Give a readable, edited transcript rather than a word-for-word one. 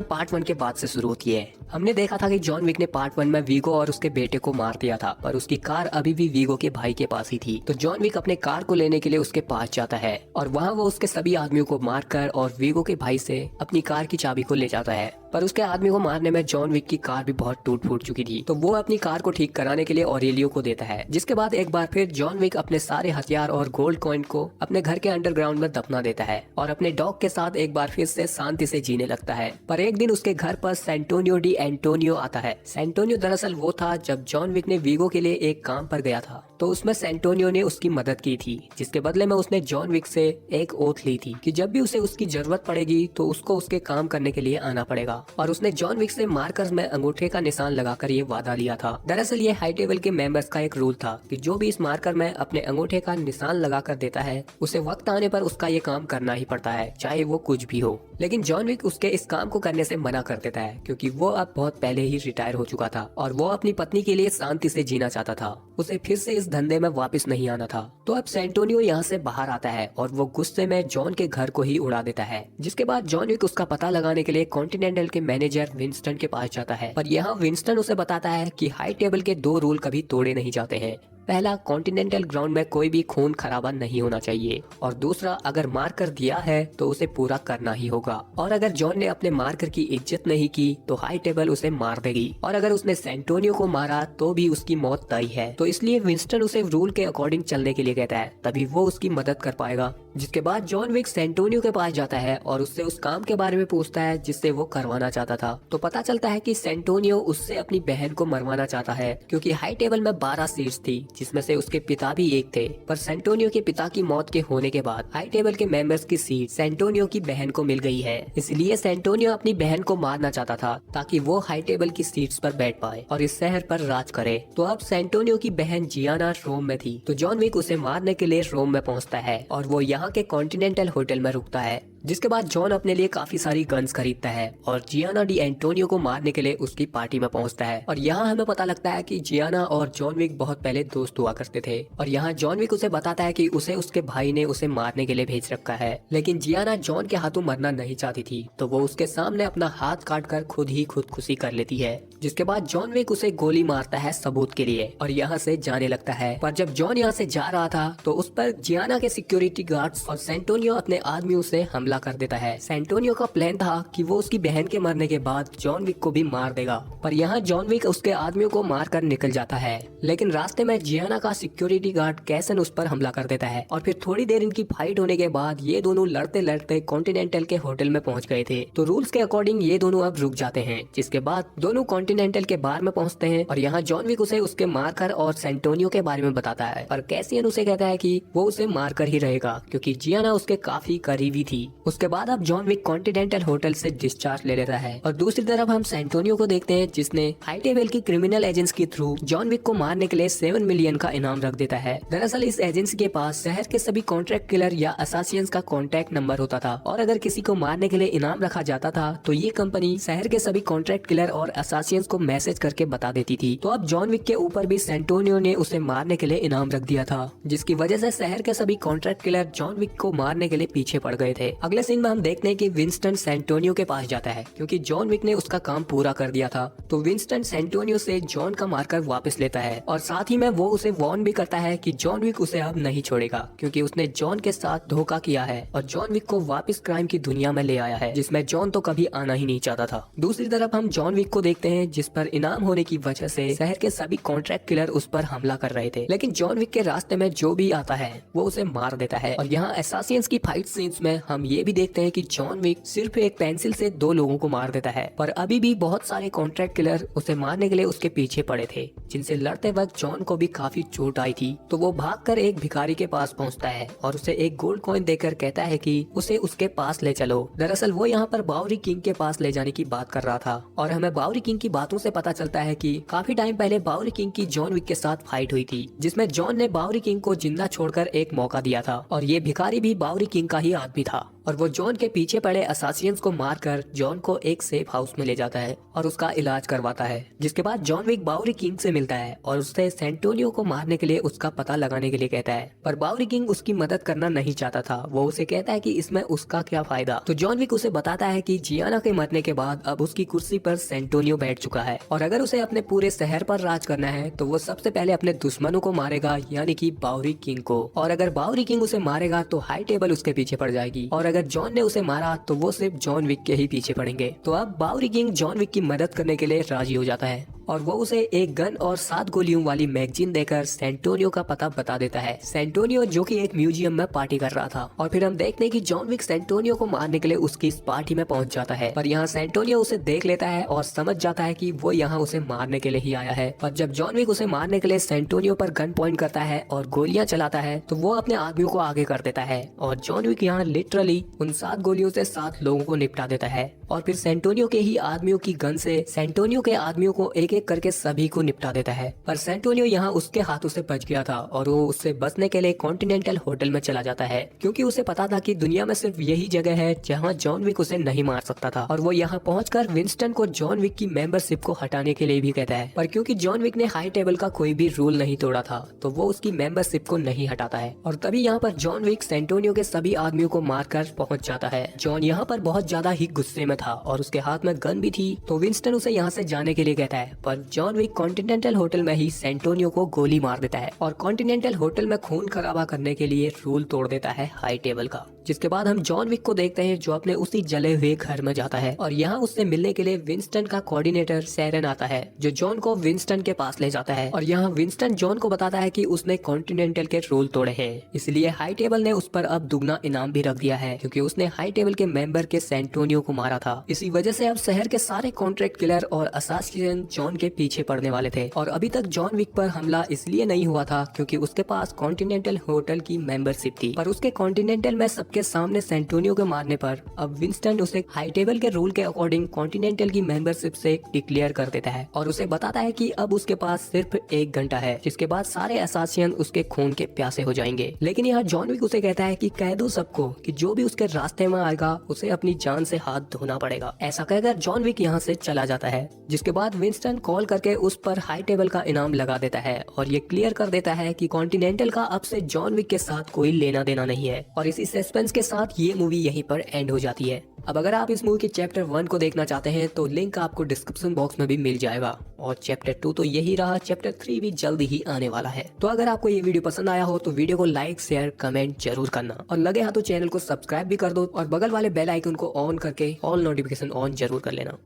Part 1 के बाद से शुरू होती है। हमने देखा था कि जॉन विक ने पार्ट 1 में वीगो और उसके बेटे को मार दिया था, पर उसकी कार अभी भी वीगो के भाई के पास ही थी। तो जॉन विक अपने कार को लेने के लिए उसके पास जाता है और वहाँ वो उसके सभी आदमियों को मारकर और वीगो के भाई से अपनी कार की चाबी को ले जाता है। पर उसके आदमी को मारने में जॉन विक की कार भी बहुत टूट फूट चुकी थी, तो वो अपनी कार को ठीक कराने के लिए ऑरेलियो को देता है। जिसके बाद एक बार फिर जॉन विक अपने सारे हथियार और गोल्ड कॉइन को अपने घर के अंडरग्राउंड में दफना देता है और अपने डॉग के साथ एक बार फिर से शांति से जीने लगता है। पर एक दिन उसके घर पर सेंटोनियो डी एंटोनियो आता है। सेंटोनियो दरअसल वो था जब जॉन विक ने वीगो के लिए एक काम पर गया था, तो उसमें सेंटोनियो ने उसकी मदद की थी, जिसके बदले में उसने जॉन विक से एक ओथ ली थी कि जब भी उसे उसकी जरूरत पड़ेगी तो उसको उसके काम करने के लिए आना पड़ेगा। और उसने जॉन विक से मार्कर्स में अंगूठे का निशान लगाकर ये वादा लिया था। दरअसल ये हाई टेबल के मेंबर्स का एक रूल था कि जो भी इस मार्कर में अपने अंगूठे का निशान लगाकर देता है, उसे वक्त आने पर उसका ये काम करना ही पड़ता है, चाहे वो कुछ भी हो। लेकिन जॉन विक उसके इस काम को करने से मना कर देता है, क्योंकि वो अब बहुत पहले ही रिटायर हो चुका था और वो अपनी पत्नी के लिए शांति से जीना चाहता था। उसे फिर से इस धंधे में वापस नहीं आना था। तो अब सेंटोनियो यहाँ से बाहर आता है और वो गुस्से में जॉन के घर को ही उड़ा देता है। जिसके बाद जॉन विक उसका पता लगाने के लिए कॉन्टिनेंटल के मैनेजर विंस्टन के पास जाता है। पर यहाँ विंस्टन उसे बताता है कि हाई टेबल के 2 रूल कभी तोड़े नहीं जाते हैं। पहला, कॉन्टिनेंटल ग्राउंड में कोई भी खून खराबा नहीं होना चाहिए, और दूसरा, अगर मार्कर दिया है तो उसे पूरा करना ही होगा। और अगर जॉन ने अपने मार्कर की इज्जत नहीं की तो हाई टेबल उसे मार देगी, और अगर उसने सेंटोनियो को मारा तो भी उसकी मौत तय है। तो इसलिए विंस्टन उसे रूल के अकॉर्डिंग चलने के लिए कहता है, तभी वो उसकी मदद कर पाएगा। जिसके बाद जॉन विक सेंटोनियो के पास जाता है और उससे उस काम के बारे में पूछता है जिससे वो करवाना चाहता था। तो पता चलता है कि सेंटोनियो उससे अपनी बहन को मरवाना चाहता है, क्योंकि हाई टेबल में 12 सीट्स थी, जिसमें से उसके पिता भी एक थे। पर सेंटोनियो के पिता की मौत के होने के बाद हाई टेबल के मेंबर्स की सीट सेंटोनियो की बहन को मिल गई है। इसलिए सेंटोनियो अपनी बहन को मारना चाहता था ताकि वो हाई टेबल की सीट्स पर बैठ पाए और इस शहर पर राज करे। तो अब सेंटोनियो की बहन जियाना रोम में थी, तो जॉन विक उसे मारने के लिए रोम में पहुंचता है और वो यहाँ के कॉन्टिनेंटल होटल में रुकता है। जिसके बाद जॉन अपने लिए काफी सारी गन्स खरीदता है और जियाना डी एंटोनियो को मारने के लिए उसकी पार्टी में पहुंचता है। और यहाँ हमें पता लगता है कि जियाना और जॉन विक बहुत पहले दोस्त हुआ करते थे। और यहाँ जॉन विक उसे बताता है कि उसे उसके भाई ने उसे मारने के लिए भेज रखा है, लेकिन जियाना जॉन के हाथों मरना नहीं चाहती थी, तो वो उसके सामने अपना हाथ काट कर खुद ही खुदकुशी कर लेती है। जिसके बाद जॉन विक उसे गोली मारता है सबूत के लिए और यहाँ से जाने लगता है। पर जब जॉन यहाँ से जा रहा था तो उस पर जियाना के सिक्योरिटी गार्ड्स और सेंटोनियो अपने आदमियों से हमला कर देता है। सेंटोनियो का प्लान था कि वो उसकी बहन के मरने के बाद जॉन विक को भी मार देगा, पर यहाँ जॉन विक उसके आदमियों को मार कर निकल जाता है। लेकिन रास्ते में जियाना का सिक्योरिटी गार्ड कैसन उस पर हमला कर देता है और फिर थोड़ी देर इनकी फाइट होने के बाद ये दोनों लड़ते लड़ते कॉन्टिनेंटल के होटल में पहुँच गए थे। तो रूल्स के अकॉर्डिंग ये दोनों अब रुक जाते हैं। जिसके बाद दोनों कॉन्टिनेंटल के बार में पहुंचते हैं और यहाँ जॉन विक उसे उसके मार्कर और सेंटोनियो के बारे में बताता है। पर कैसियन उसे कहता है कि वो उसे मारकर ही रहेगा, क्योंकि जियाना उसके काफी करीबी थी। उसके बाद अब जॉन विक कॉन्टिनेंटल होटल से डिस्चार्ज ले लेता है और दूसरी तरफ हम सेंटोनियो को देखते हैं, जिसने हाई टेबल की क्रिमिनल एजेंसी के थ्रू जॉन विक को मारने के लिए 7 मिलियन का इनाम रख देता है। दरअसल इस एजेंसी के पास शहर के सभी कॉन्ट्रैक्ट किलर या असासियंस का कॉन्टैक्ट नंबर होता था, और अगर किसी को मारने के लिए इनाम रखा जाता था तो ये कंपनी शहर के सभी कॉन्ट्रैक्ट किलर और असासियंस को मैसेज करके बता देती थी। तो अब जॉन विक के ऊपर भी सेंटोनियो ने उसे मारने के लिए इनाम रख दिया था, जिसकी वजह से शहर के सभी कॉन्ट्रैक्ट किलर जॉन विक को मारने के लिए पीछे पड़ गए थे। अगले सीन में हम देखते हैं कि विंस्टन सेंटोनियो के पास जाता है, क्योंकि जॉन विक ने उसका काम पूरा कर दिया था। तो विंस्टन सेंटोनियो से जॉन का मार्कर वापस लेता है और साथ ही में वो उसे वार्न भी करता है कि जॉन विक उसे अब नहीं छोड़ेगा, क्योंकि उसने जॉन के साथ धोखा किया है और जॉन विक को वापस क्राइम की दुनिया में ले आया है, जिसमें जॉन तो कभी आना ही नहीं चाहता था। दूसरी तरफ हम जॉन विक को देखते हैं, जिस पर इनाम होने की वजह से शहर के सभी कॉन्ट्रैक्ट किलर उस पर हमला कर रहे थे। लेकिन जॉन विक के रास्ते में जो भी आता है वो उसे मार देता है। और यहाँ एसासियंस की फाइट सीन्स में हम ये भी देखते हैं कि जॉन विक सिर्फ एक पेंसिल से 2 लोगों को मार देता है, पर अभी भी बहुत सारे कॉन्ट्रैक्ट किलर उसे मारने के लिए उसके पीछे पड़े थे, जिनसे लड़ते वक्त जॉन को भी काफी चोट आई थी। तो वो भागकर एक भिखारी के पास पहुंचता है और उसे एक गोल्ड कॉइन देकर कहता है कि उसे उसके पास ले चलो। दरअसल वो यहाँ पर बावरी किंग के पास ले जाने की बात कर रहा था, और हमें बावरी किंग की बातों से पता चलता है कि काफी टाइम पहले बावरी किंग की जॉन विक के साथ फाइट हुई थी, जिसमें जॉन ने बावरी किंग को जिंदा छोड़कर एक मौका दिया था, और ये भिखारी भी बावरी किंग का ही आदमी था। और वो जॉन के पीछे पड़े असासियंस को मारकर जॉन को एक सेफ हाउस में ले जाता है और उसका इलाज करवाता है। जिसके बाद जॉन विक बाउरी किंग से मिलता है और उससे सेंटोनियो को मारने के लिए उसका पता लगाने के लिए कहता है, पर बाउरी किंग उसकी मदद करना नहीं चाहता था। वो उसे कहता है कि इसमें उसका क्या फायदा। तो जॉन विक उसे बताता है कि जियाना के मरने के बाद अब उसकी कुर्सी पर सेंटोनियो बैठ चुका है और अगर उसे अपने पूरे शहर पर राज करना है तो वो सबसे पहले अपने दुश्मनों को मारेगा, यानी कि बाउरी किंग को। और अगर बाउरी किंग उसे मारेगा तो हाई टेबल उसके पीछे पड़ जाएगी और अगर जॉन ने उसे मारा तो वो सिर्फ जॉन विक के ही पीछे पड़ेंगे। तो अब बाउरी किंग जॉन विक की मदद करने के लिए राजी हो जाता है और वो उसे एक गन और 7 गोलियों वाली मैगजीन देकर सेंटोनियो का पता बता देता है। सेंटोनियो जो कि एक म्यूजियम में पार्टी कर रहा था और फिर हम देखते हैं कि जॉन विक सेंटोनियो को मारने के लिए उसकी इस पार्टी में पहुंच जाता है। पर यहाँ सेंटोनियो उसे देख लेता है और समझ जाता है कि वो यहाँ उसे मारने के लिए ही आया है। पर जब जॉन विक उसे मारने के लिए सेंटोनियो पर गन पॉइंट करता है और गोलियां चलाता है तो वो अपने आदमियों को आगे कर देता है और जॉन विक यहाँ लिटरली उन 7 गोलियों से 7 लोगों को निपटा देता है और फिर सेंटोनियो के ही आदमियों की गन से सेंटोनियो के आदमियों को एक एक करके सभी को निपटा देता है। पर सेंटोनियो यहाँ उसके हाथों से बच गया था और वो उससे बचने के लिए कॉन्टिनेंटल होटल में चला जाता है क्योंकि उसे पता था कि दुनिया में सिर्फ यही जगह है जहाँ जॉन विक उसे नहीं मार सकता था। और वो यहाँ पहुंचकर विंस्टन को जॉन विक की मेंबरशिप को हटाने के लिए भी कहता है, पर क्योंकि जॉन विक ने हाई टेबल का कोई भी रूल नहीं तोड़ा था तो वो उसकी मेंबरशिप को नहीं हटाता है। और तभी यहाँ पर जॉन विक सेंटोनियो के सभी आदमियों को मारकर पहुंच जाता है। जॉन यहाँ पर बहुत ज्यादा ही गुस्से में था और उसके हाथ में गन भी थी, तो विंस्टन उसे यहाँ से जाने के लिए कहता है, पर जॉन विक कॉन्टिनेंटल होटल में ही सेंटोनियो को गोली मार देता है और कॉन्टिनेंटल होटल में खून खराबा करने के लिए रूल तोड़ देता है हाई टेबल का। जिसके बाद हम जॉन विक को देखते हैं जो अपने उसी जले हुए घर में जाता है और यहाँ उससे मिलने के लिए विंस्टन का कोऑर्डिनेटर सैरन आता है जो जॉन को विंस्टन के पास ले जाता है और यहाँ विंस्टन जॉन को बताता है कि उसने कॉन्टिनेंटल के रूल तोड़े हैं, इसलिए हाई टेबल ने उस पर अब दुगना इनाम भी रख दिया है क्योंकि उसने हाई टेबल के मेंबर के सेंटोनियो को मारा था। इसी वजह से अब शहर के सारे कॉन्ट्रैक्ट किलर और असासिन जॉन के पीछे पड़ने वाले थे और अभी तक जॉन विक पर हमला इसलिए नहीं हुआ था क्योंकि उसके पास कॉन्टिनेंटल होटल की मेंबरशिप थी। पर उसके कॉन्टिनेंटल में सबके सामने सेंटोनियो के मारने पर अब विंस्टन उसे हाई टेबल के रूल के अकॉर्डिंग कॉन्टिनेंटल की मेंबरशिप से डिक्लेयर कर देता है और उसे बताता है कि अब उसके पास सिर्फ 1 घंटा है, जिसके बाद सारे असासियन उसके खून के प्यासे हो जाएंगे। लेकिन यहाँ जॉन विक उसे कहता है कि कह दो सबको कि जो भी उसके रास्ते में आएगा उसे अपनी जान से हाथ धोना पड़ेगा। ऐसा कहकर जॉन विक यहाँ से चला जाता है, जिसके बाद विंस्टन कॉल करके उस पर हाई टेबल का इनाम लगा देता है और ये क्लियर कर देता है कि कॉन्टिनेंटल का अब से जॉन विक के साथ कोई लेना देना नहीं है। और इसी सस्पेंस के साथ ये मूवी यहीं पर एंड हो जाती है। अब अगर आप इस मूवी के चैप्टर 1 को देखना चाहते हैं तो लिंक आपको डिस्क्रिप्शन बॉक्स में भी मिल जाएगा और चैप्टर 2 तो यही रहा, चैप्टर 3 भी जल्दी ही आने वाला है। तो अगर आपको ये वीडियो पसंद आया हो तो वीडियो को लाइक शेयर कमेंट जरूर करना और लगे हाथ तो चैनल को सब्सक्राइब भी कर दो और बगल वाले बेल आइकन को ऑन करके ऑल नोटिफिकेशन ऑन जरूर कर लेना।